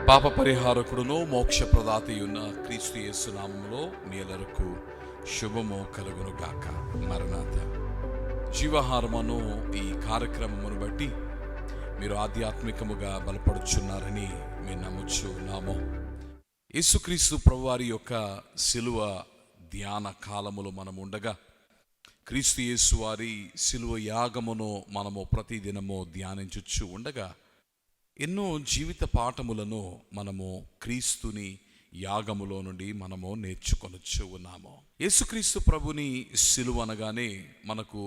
పాప పరిహారకుడును మోక్ష ప్రదాతయున్న క్రీస్తు యేసు నామములో మీ అందరకు శుభము కలుగును గాక. మరణాత జీవహారమును ఈ కార్యక్రమమును బట్టి మీరు ఆధ్యాత్మికముగా బలపడుచున్నారని మేము నమ్ముచున్నాము. యేసుక్రీస్తు ప్రభువారి యొక్క శిలువ ధ్యాన కాలములో మనం ఉండగా క్రీస్తు యేసు వారి శిలువ యాగమును మనము ప్రతిదినము ధ్యానించుచు ఉండగా ఎన్నో జీవిత పాఠములను మనము క్రీస్తుని యాగములో నుండి మనము నేర్చుకొనొచ్చు ఉన్నాము. యేసుక్రీస్తు ప్రభుని శిలువ అనగానే మనకు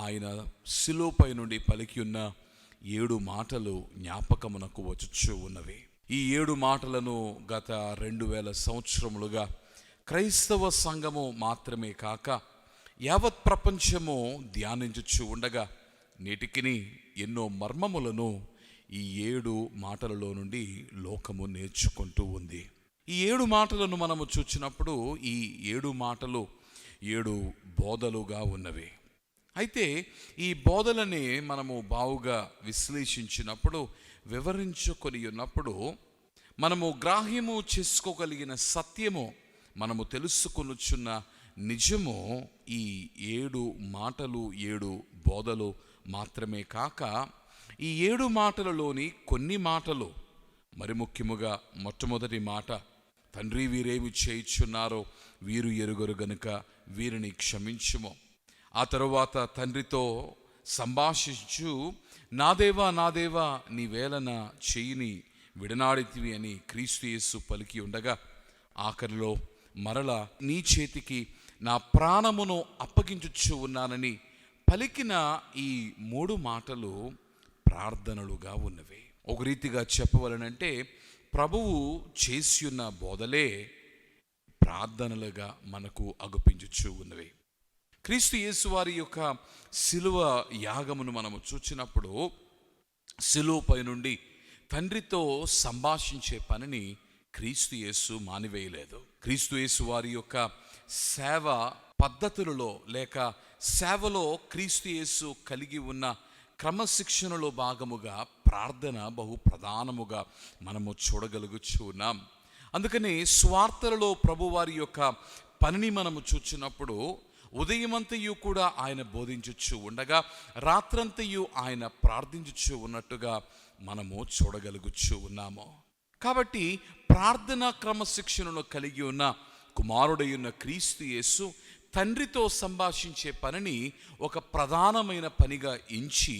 ఆయన శిలువపై నుండి పలికి ఉన్న 7 మాటలు జ్ఞాపకమునకు వచ్చుచు ఉన్నవి. ఈ 7 మాటలను గత 2000 సంవత్సరములుగా క్రైస్తవ సంఘము మాత్రమే కాక యావత్ ప్రపంచము ధ్యానించుచు ఉండగా నేటికిని ఎన్నో మర్మములను ఈ 7 మాటలలో నుండి లోకము నేర్చుకుంటూ ఉంది. ఈ 7 మాటలను మనము చూచినప్పుడు ఈ 7 మాటలు 7 బోధలుగా ఉన్నవి. అయితే ఈ బోధలని మనము బావుగా విశ్లేషించినప్పుడు, వివరించుకొని ఉన్నప్పుడు మనము గ్రాహ్యము చేసుకోగలిగిన సత్యము, మనము తెలుసుకొనుచున్న నిజము ఈ 7 మాటలు 7 బోధలు మాత్రమే కాక ఈ 7 మాటలలోని కొన్ని మాటలు, మరి ముఖ్యముగా మొట్టమొదటి మాట, తండ్రి వీరేమి చేయుచున్నారో వీరు ఎరుగరు గనుక వీరిని క్షమించుము. ఆ తరువాత తండ్రితో సంభాషించు, నా దేవా నా దేవా నీ వేళన చేయిని విడనాడితివి అని క్రీస్తు యేసు పలికి ఉండగా ఆఖరిలో మరల నీ చేతికి నా ప్రాణమును అప్పగించుచు ఉన్నానని పలికిన ఈ 3 మాటలు ప్రార్థనలుగా ఉన్నవి. ఒక రీతిగా చెప్పవలనంటే ప్రభువు చేసి ఉన్న బోధలే ప్రార్థనలుగా మనకు అగుపించుచు ఉన్నవి. క్రీస్తు యేసు వారి యొక్క శిలువ యాగమును మనము చూచినప్పుడు శిలువపై నుండి తండ్రితో సంభాషించే పనిని క్రీస్తు యేసు మానివేయలేదు. క్రీస్తు యేసు వారి యొక్క సేవ పద్ధతులలో లేక సేవలో క్రీస్తు యేసు కలిగి ఉన్న క్రమశిక్షణలో భాగముగా ప్రార్థన బహు ప్రధానముగా మనము చూడగలుగుచు ఉన్నాం. అందుకని స్వార్థలలో ప్రభువారి యొక్క పనిని మనము చూచినప్పుడు ఉదయమంతయు కూడా ఆయన బోధించుచు ఉండగా రాత్రంతయు ఆయన ప్రార్థించుచు ఉన్నట్టుగా మనము చూడగలుగుచు ఉన్నాము. కాబట్టి ప్రార్థన క్రమశిక్షణను కలిగి ఉన్న కుమారుడైన క్రీస్తు యేసు తండ్రితో సంభాషించే పనిని ఒక ప్రధానమైన పనిగా ఎంచి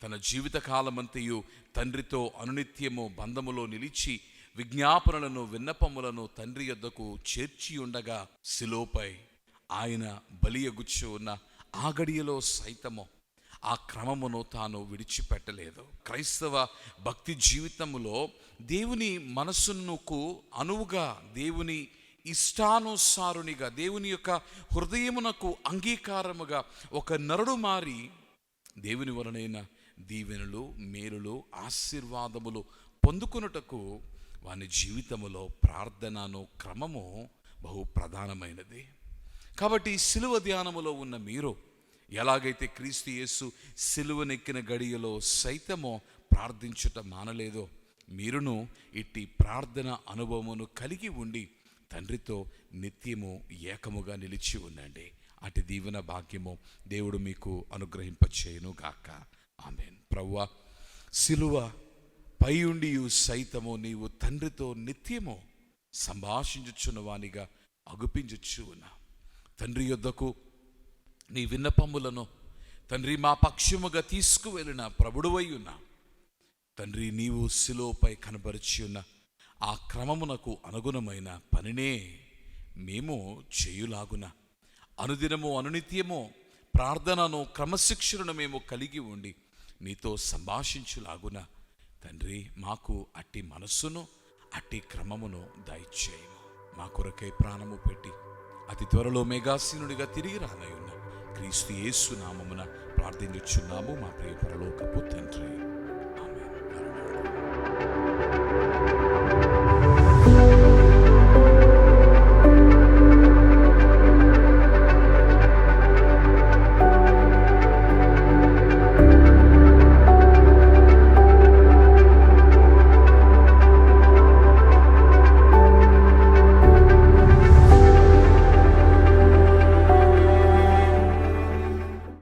తన జీవితకాలమంతయు తండ్రితో అనునిత్యము బంధములో నిలిచి విజ్ఞాపనలను విన్నపములను తండ్రి యొద్దకు చేర్చి ఉండగా శిలువపై ఆయన బలియగుచ్చు ఉన్న ఆ గడియలో సైతము ఆ క్రమమును తాను విడిచిపెట్టలేదు. క్రైస్తవ భక్తి జీవితములో దేవుని మనస్సునకు అనువుగా, దేవుని ఇష్టానుసారునిగా, దేవుని యొక్క హృదయమునకు అంగీకారముగా ఒక నరుడు మారి దేవుని వలనైన దీవెనలు, మేలులు, ఆశీర్వాదములు పొందుకొనుటకు వాని జీవితములో ప్రార్థనను క్రమము బహు ప్రధానమైనది. కాబట్టి శిలువ ధ్యానములో ఉన్న మీరు ఎలాగైతే క్రీస్తు యేసు శిలువనెక్కిన గడియలో సైతమో ప్రార్థించుట మానలేదో, మీరును ఇట్టి ప్రార్థన అనుభవమును కలిగి ఉండి తండ్రితో నిత్యము ఏకముగా నిలిచి ఉండండి. అటు దీవెన భాగ్యము దేవుడు మీకు అనుగ్రహింపచేయును గాక. ఆమేన్. ప్రభువా, శిలువ పై ఉండి సైతము నీవు తండ్రితో నిత్యము సంభాషించుచున్న వానిగా అగుపించుచు ఉన్నా. తండ్రి యొద్దకు నీ విన్నపములను తండ్రి మా పక్షముగా తీసుకువెళ్ళిన ప్రభుడువై ఉన్నా. తండ్రి నీవు శిలువపై కనబరిచి ఉన్న ఆ క్రమమునకు అనుగుణమైన పనినే మేము చేయులాగున అనుదినము అనునిత్యము ప్రార్థనను క్రమశిక్షణను మేము కలిగి ఉండి నీతో సంభాషించులాగున తండ్రి మాకు అట్టి మనస్సును అట్టి క్రమమును దయచేయము. మా కొరకై ప్రాణము పెట్టి అతి త్వరలో మేఘాసీనుడిగా తిరిగి రానయున్న క్రీస్తు యేసు నామమున ప్రార్థించుచున్నాము మా ప్రియ పరలోకపు తండ్రి.